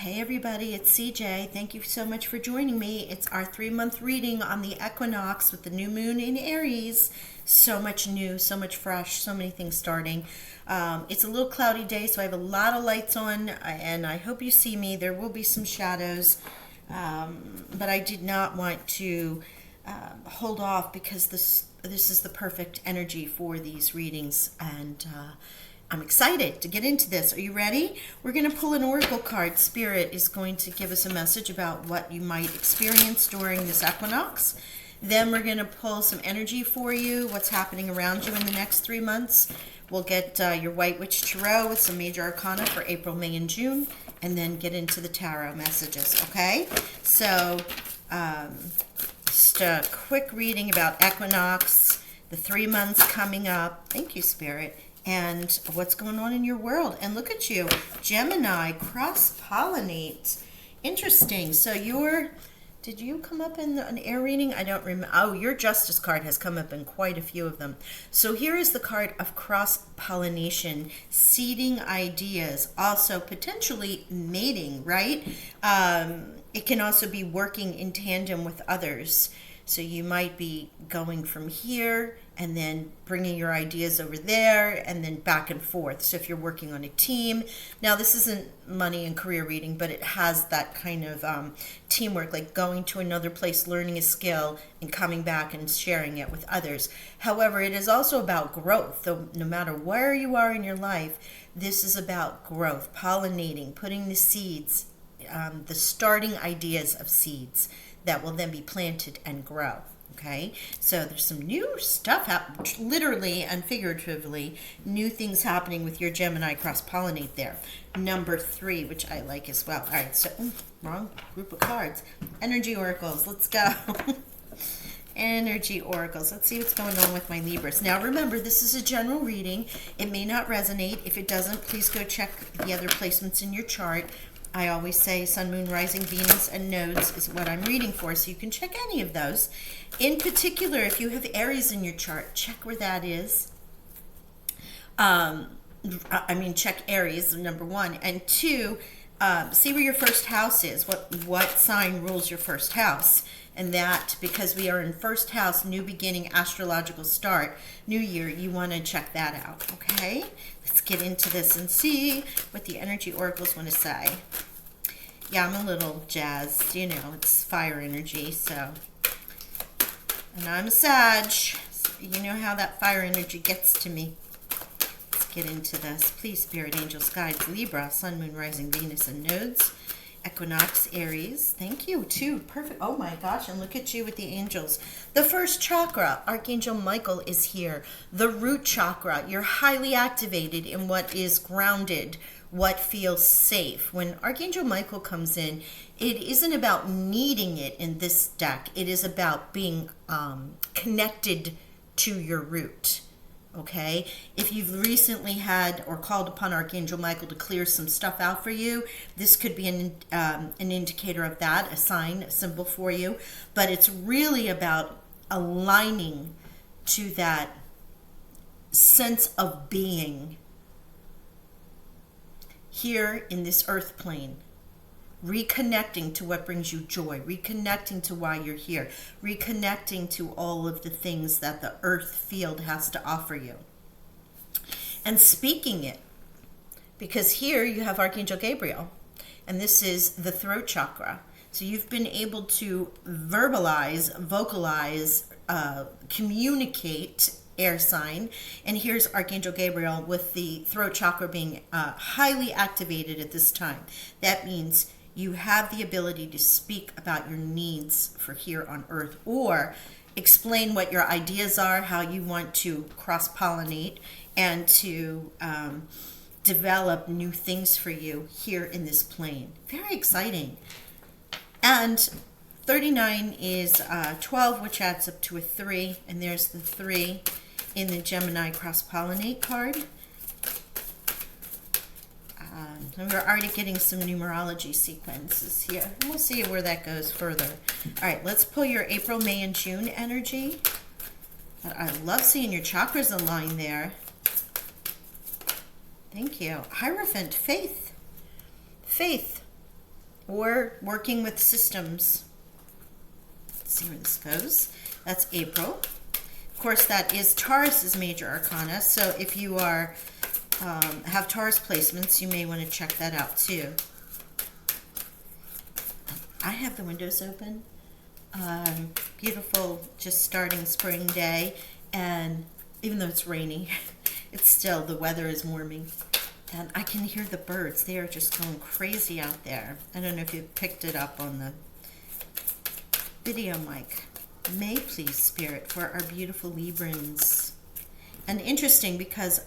Hey everybody, it's CJ. Thank you so much for joining me. It's our 3-month reading on the equinox with the new moon in Aries. So much new, so much fresh, so many things starting. It's a little cloudy day, so I have a lot of lights on, and I hope you see me. There will be some shadows, but I did not want to hold off because this is the perfect energy for these readings, and I'm excited to get into this. Are you ready? We're going to pull an oracle card. Spirit is going to give us a message about what you might experience during this equinox. Then we're going to pull some energy for you, what's happening around you in the next 3 months. We'll get your White Witch Tarot with some major arcana for April, May, and June, and then get into the tarot messages, okay? So just a quick reading about equinox, the 3 months coming up. Thank you, Spirit. And what's going on in your world. And look at you, Gemini, cross-pollinate. Interesting. So did you come up in an air reading? I don't remember. Oh, your Justice card has come up in quite a few of them. So here is the card of cross-pollination, seeding ideas, also potentially mating, right? It can also be working in tandem with others. So you might be going from here and then bringing your ideas over there and then back and forth. So if you're working on a team, now this isn't money and career reading, but it has that kind of teamwork, like going to another place, learning a skill and coming back and sharing it with others. However, it is also about growth. So no matter where you are in your life, this is about growth, pollinating, putting the seeds, the starting ideas of seeds that will then be planted and grow. Okay, so there's some new stuff, literally and figuratively, new things happening with your Gemini cross-pollinate there. Number 3, which I like as well. All right, so wrong group of cards. Energy oracles, let's go. Energy oracles. Let's see what's going on with my Libras. Now remember, this is a general reading. It may not resonate. If it doesn't, please go check the other placements in your chart. I always say Sun, Moon, Rising, Venus, and Nodes is what I'm reading for, so you can check any of those. In particular, if you have Aries in your chart, check where that is. Check Aries, number 1. And 2, see where your first house is. What sign rules your first house? And that, because we are in first house, new beginning, astrological start, new year, you want to check that out, okay? Let's get into this and see what the energy oracles want to say. Yeah, I'm a little jazzed, it's fire energy, so. And I'm a Sag, so you know how that fire energy gets to me. Let's get into this. Please, Spirit, Angels, Guides, Libra, Sun, Moon, Rising, Venus, and Nodes. Equinox, Aries. Thank you, too. Perfect. Oh my gosh, and look at you with the angels. The first chakra, Archangel Michael is here. The root chakra, you're highly activated in what is grounded, what feels safe. When Archangel Michael comes in, it isn't about needing it in this deck. It is about being connected to your root. Okay, if you've recently had or called upon Archangel Michael to clear some stuff out for you, this could be an indicator of that, a sign, a symbol for you. But it's really about aligning to that sense of being here in this earth plane. Reconnecting to what brings you joy, reconnecting to why you're here, reconnecting to all of the things that the earth field has to offer you. And speaking it, because here you have Archangel Gabriel, and this is the throat chakra. So you've been able to verbalize, vocalize, communicate air sign, and here's Archangel Gabriel with the throat chakra being highly activated at this time. That means you have the ability to speak about your needs for here on earth, or explain what your ideas are, how you want to cross-pollinate and to develop new things for you here in this plane. Very exciting. And 39 is 12, which adds up to a 3, and there's the 3 in the Gemini cross-pollinate card. And we're already getting some numerology sequences here. And we'll see where that goes further. All right, let's pull your April, May, and June energy. I love seeing your chakras align there. Thank you. Hierophant, faith. Faith. or working with systems. Let's see where this goes. That's April. Of course, that is Taurus's major arcana. So if you are have Taurus placements, you may want to check that out too. I have the windows open. Beautiful, just starting spring day, and even though it's rainy, it's still, the weather is warming. And I can hear the birds. They are just going crazy out there. I don't know if you picked it up on the video mic. May please, Spirit, for our beautiful Librans. And interesting because,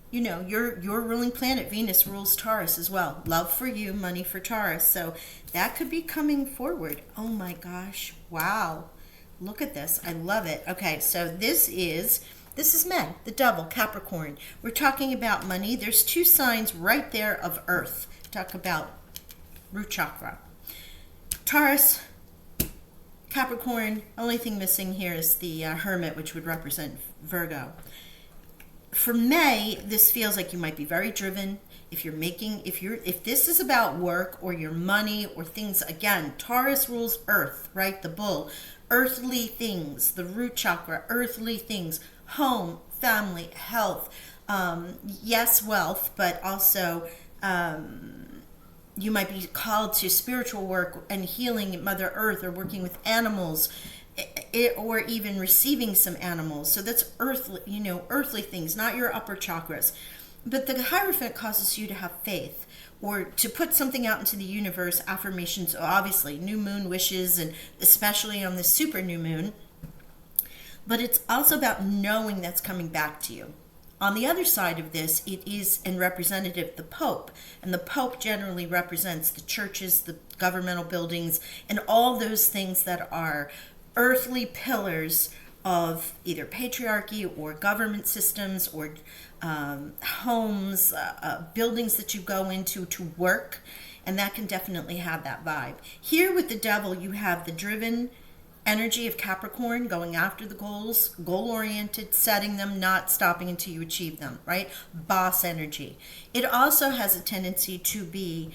you know, your ruling planet, Venus, rules Taurus as well. Love for you, money for Taurus. So that could be coming forward. Oh my gosh. Wow. Look at this. I love it. Okay, so this is May, the devil, Capricorn. We're talking about money. There's two signs right there of Earth. Talk about root chakra. Taurus, Capricorn. Only thing missing here is the Hermit, which would represent Virgo. For May, this feels like you might be very driven. If this is about work or your money or things, again, Taurus rules Earth, right? The bull. Earthly things, the root chakra, earthly things, home, family, health, yes, wealth, but also you might be called to spiritual work and healing at Mother Earth, or working with animals, or even receiving some animals. So that's earthly, you know, earthly things, not your upper chakras. But the Hierophant causes you to have faith, or to put something out into the universe, affirmations, obviously, new moon wishes, and especially on the super new moon. But it's also about knowing that's coming back to you. On the other side of this, it is in representative the Pope. And the Pope generally represents the churches, the governmental buildings, and all those things that are earthly pillars of either patriarchy or government systems, or homes, buildings that you go into to work. And that can definitely have that vibe. Here with the devil, you have the driven energy of Capricorn, going after the goals, goal-oriented, setting them, not stopping until you achieve them, right? Boss energy. It also has a tendency to be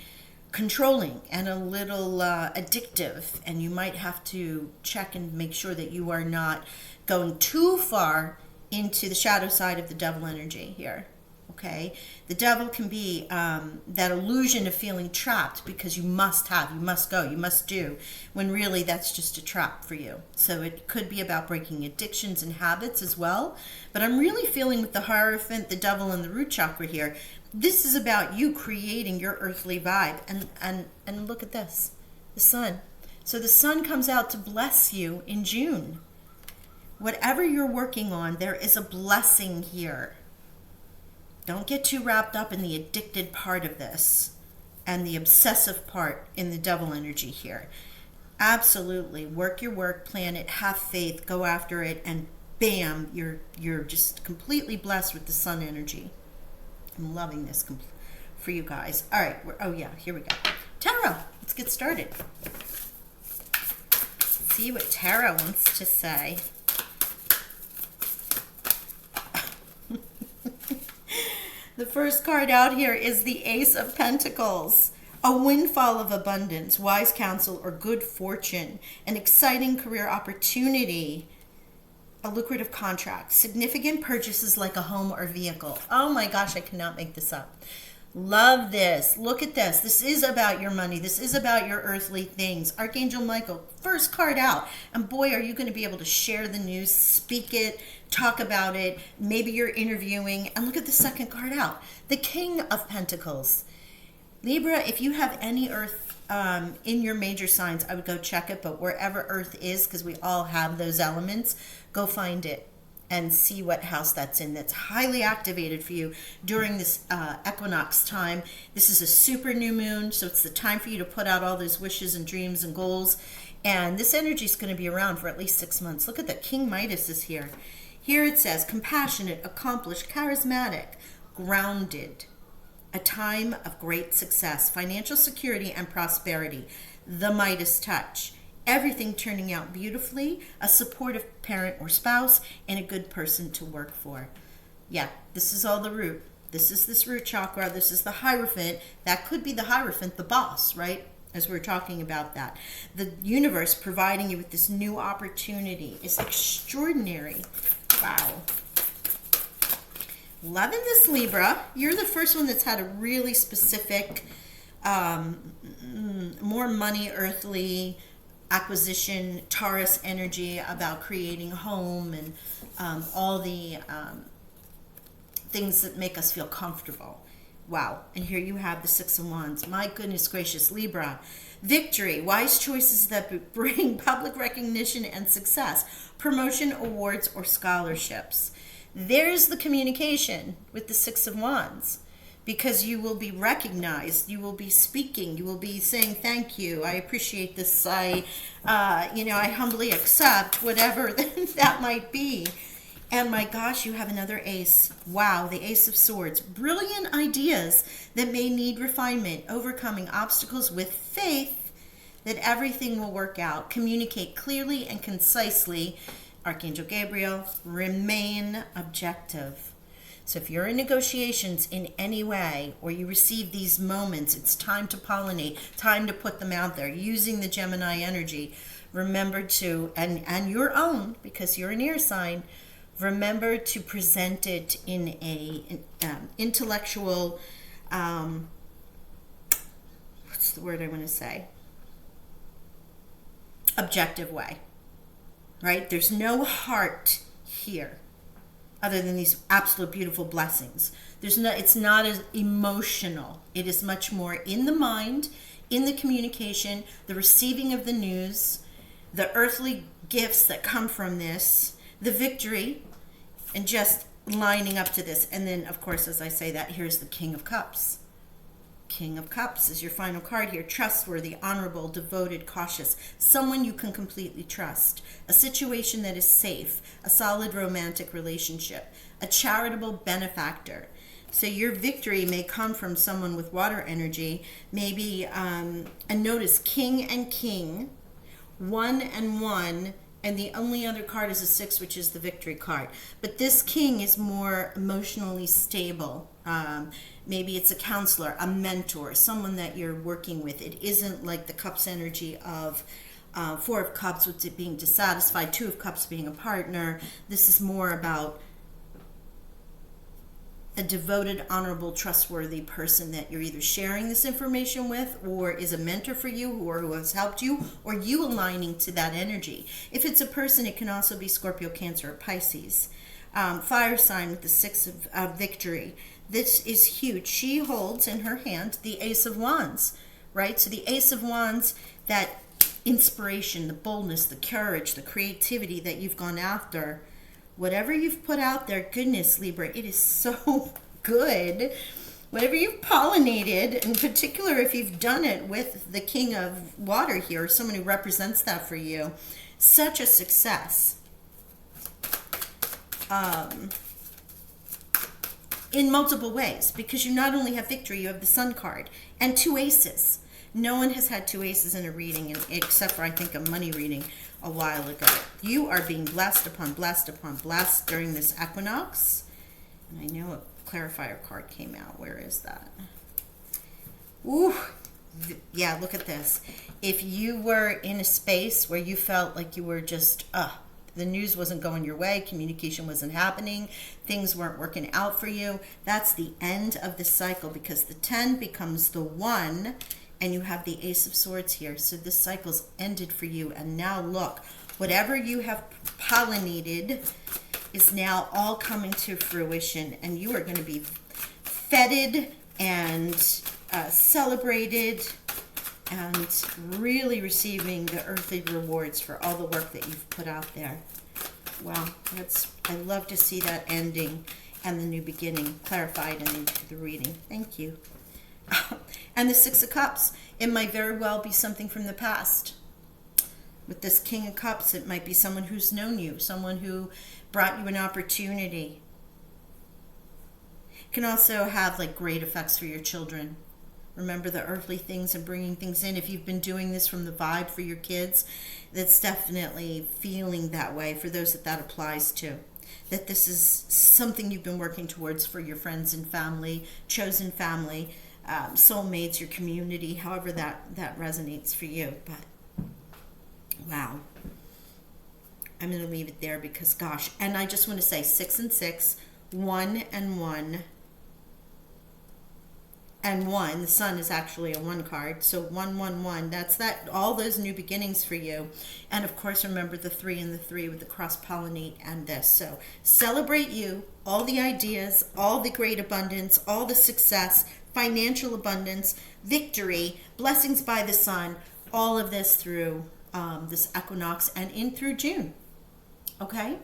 controlling and a little addictive, and you might have to check and make sure that you are not going too far into the shadow side of the devil energy here. Okay, the devil can be that illusion of feeling trapped because you must go, you must do, when really that's just a trap for you. So it could be about breaking addictions and habits as well. But I'm really feeling with the Hierophant, the devil, and the root chakra here, this is about you creating your earthly vibe. And look at this, the sun. So the sun comes out to bless you in June. Whatever you're working on, there is a blessing here. Don't get too wrapped up in the addicted part of this and the obsessive part in the devil energy here. Absolutely. Work your work, plan it, have faith, go after it, and bam, you're just completely blessed with the sun energy. I'm loving this for you guys. All right. Oh, yeah. Here we go. Tarot. Let's get started. See what Tarot wants to say. The first card out here is the Ace of Pentacles. A windfall of abundance, wise counsel, or good fortune. An exciting career opportunity. A lucrative contract. Significant purchases like a home or vehicle. Oh my gosh, I cannot make this up. Love this. Look at this. This is about your money. This is about your earthly things. Archangel Michael, first card out. And boy, are you going to be able to share the news, speak it, talk about it. Maybe you're interviewing. And look at the second card out. The King of Pentacles. Libra, if you have any earth in your major signs, I would go check it. But wherever earth is, because we all have those elements, go find it and see what house that's in. That's highly activated for you during this equinox time. This is a super new moon, so it's the time for you to put out all those wishes and dreams and goals. And this energy is going to be around for at least 6 months. Look at that. King Midas is here. Here it says, compassionate, accomplished, charismatic, grounded. A time of great success, financial security and prosperity. The Midas touch. Everything turning out beautifully, a supportive parent or spouse, and a good person to work for. Yeah, this is all the root. This is this root chakra. This is the Hierophant. That could be the Hierophant, the boss, right? As we're talking about that. The universe providing you with this new opportunity is extraordinary. Wow. Loving this, Libra. You're the first one that's had a really specific, more money, earthly acquisition, Taurus energy about creating a home and all the things that make us feel comfortable. Wow. And here you have the Six of Wands. My goodness gracious, Libra. Victory, wise choices that bring public recognition and success, promotion, awards, or scholarships. There's the communication with the Six of Wands, because you will be recognized, you will be speaking, you will be saying thank you, I appreciate this, I humbly accept whatever that might be. And my gosh, you have another ace. Wow, the Ace of Swords. Brilliant ideas that may need refinement, overcoming obstacles with faith that everything will work out. Communicate clearly and concisely. Archangel Gabriel, remain objective. So if you're in negotiations in any way, or you receive these moments, it's time to pollinate, time to put them out there, using the Gemini energy. Remember to, and your own, because you're an air sign, remember to present it in a intellectual, what's the word I want to say? Objective way, right? There's no heart here other than these absolute beautiful blessings. It's not as emotional. It is much more in the mind, in the communication, the receiving of the news, the earthly gifts that come from this, the victory, and just lining up to this. And then, of course, as I say that, here's the King of Cups. King of Cups is your final card here. Trustworthy, honorable, devoted, cautious. Someone you can completely trust. A situation that is safe. A solid romantic relationship. A charitable benefactor. So your victory may come from someone with water energy. Maybe, and notice King and King. 1 and 1. And the only other card is a 6, which is the victory card. But this King is more emotionally stable. Maybe it's a counselor, a mentor, someone that you're working with. It isn't like the Cups energy of 4 of Cups, with it being dissatisfied, 2 of Cups being a partner. This is more about a devoted, honorable, trustworthy person that you're either sharing this information with, or is a mentor for you, or who has helped you, or you aligning to that energy. If it's a person, it can also be Scorpio, Cancer, or Pisces. Fire sign with the 6 of victory. This is huge. She holds in her hand the Ace of Wands, right? So the Ace of Wands, that inspiration, the boldness, the courage, the creativity that you've gone after. Whatever you've put out there, goodness, Libra, it is so good. Whatever you've pollinated, in particular if you've done it with the King of Water here, someone who represents that for you, such a success. In multiple ways, because you not only have victory, you have the Sun card and 2 aces. No one has had 2 aces in a reading, except for, I think, a money reading a while ago. You are being blessed upon blessed upon blessed during this equinox. And I know a clarifier card came out. Where is that? Ooh, yeah, look at this. If you were in a space where you felt like you were just, the news wasn't going your way, communication wasn't happening, things weren't working out for you, that's the end of the cycle, because the 10 becomes the 1, and you have the Ace of Swords here. So this cycle's ended for you. And now look, whatever you have pollinated is now all coming to fruition. And you are going to be feted and celebrated and really receiving the earthly rewards for all the work that you've put out there. Wow, I love to see that ending and the new beginning clarified in the reading. Thank you. And the 6 of Cups, it might very well be something from the past. With this King of Cups, it might be someone who's known you, someone who brought you an opportunity. It can also have like great effects for your children. Remember the earthly things and bringing things in. If you've been doing this from the vibe for your kids, that's definitely feeling that way for those that applies to. that this is something you've been working towards for your friends and family, chosen family, soulmates, your community, however that resonates for you. But wow, I'm going to leave it there because gosh, and I just want to say 6 and 6, 1 and 1, and 1. The sun is actually a 1 card, so 1 1 1. That's that. All those new beginnings for you, and of course remember the 3 and the 3 with the cross pollinate and this. So celebrate you, all the ideas, all the great abundance, all the success, financial abundance, victory, blessings by the sun. All of this through this equinox and in through June. Okay?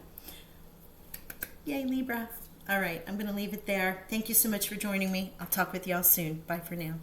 Yay, Libra. All right, I'm going to leave it there. Thank you so much for joining me. I'll talk with y'all soon. Bye for now.